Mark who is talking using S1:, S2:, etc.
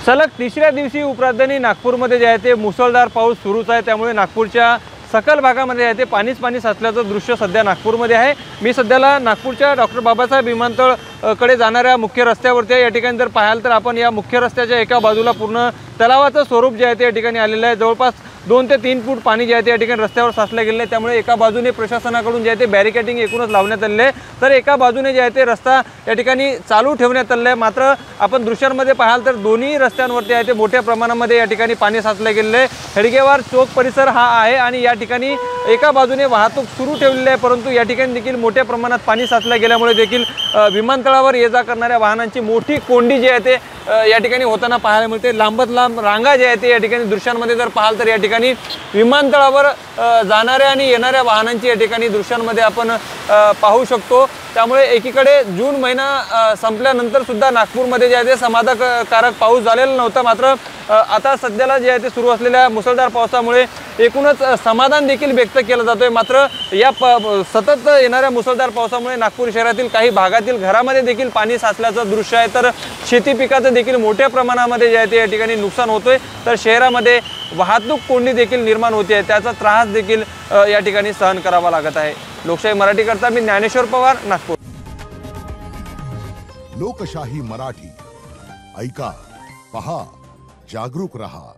S1: सलग तिसऱ्या दिवशी उपराजधानी नागपूरमध्ये जे आहे ते मुसळधार पाऊस सुरूच आहे। त्यामुळे नागपूरच्या सकल भागामध्ये आहे ते पाणीच पाणी साचल्याचं दृश्य सध्या नागपूरमध्ये आहे। मी सध्याला नागपूरच्या डॉक्टर बाबासाहेब विमानतळ कडे जाणाऱ्या मुख्य रस्त्यावरती आहे। या ठिकाणी जर पाहाल तर आपण या मुख्य रस्त्याच्या एका बाजूला पूर्ण तलावाचं स्वरूप जे आहे ते या ठिकाणी आलेलं आहे। जवळपास 2 ते 3 फूट पाणी जे आहे ते या ठिकाणी रस्त्यावर साचले गेले आहे। त्यामुळे एका बाजूने प्रशासनाकडून जे आहे ते बॅरिकेडिंग एकूणच लावण्यात आले आहे, तर एका बाजूने जे आहे ते रस्ता या ठिकाणी चालू ठेवण्यात आले आहे। मात्र आपण दृश्यांमध्ये पाहाल तर दोन्ही रस्त्यांवरती आहे ते मोठ्या प्रमाणामध्ये या ठिकाणी पाणी साचले गेले आहे। हेडगेवार चौक परिसर हा आहे आणि या ठिकाणी एका बाजूने वाहतूक सुरू ठेवलेली आहे, परंतु या ठिकाणी देखील मोठ्या प्रमाणात पाणी साचले गेल्यामुळे देखील विमानतळावर ये जा करणाऱ्या वाहनांची मोठी कोंडी जी आहे ते या ठिकाणी होताना पाहायला मिळते। लांबत लांब रांगा जे आहे ते या ठिकाणी दृश्यांमध्ये जर पाहाल तर या ठिकाणी विमानतळावर जाणाऱ्या आणि येणाऱ्या वाहनांची या ठिकाणी दृश्यांमध्ये आपण पाहू शकतो। त्यामुळे एकीकडे जून महिना संपल्यानंतर सुद्धा नागपूरमध्ये जे आहे ते समाधानकारक पाऊस झालेला नव्हता, मात्र आता सध्याला जे आहे ते सुरू असलेल्या मुसळधार पावसामुळे एकूणच समाधान देखील व्यक्त केलं जातोय। मात्र या सतत येणाऱ्या मुसळधार पावसामुळे नागपूर शहरातील काही भागातील घरामध्ये देखील पाणी साचल्याचं दृश्य आहे, तर शेती पिकाचं देखील मोठ्या प्रमाणामध्ये जे आहे ते या ठिकाणी नुकसान होतोय, तर शहरामध्ये वाहतूक कोंडी देखील निर्माण होते आहे, त्याचा त्रास देखील या ठिकाणी सहन करावा लागत आहे। लोकशाही मराठी करता मी ज्ञानेश्वर पवार, नागपूर।
S2: लोकशाही मराठी ऐका, पहा, जागरूक रहा।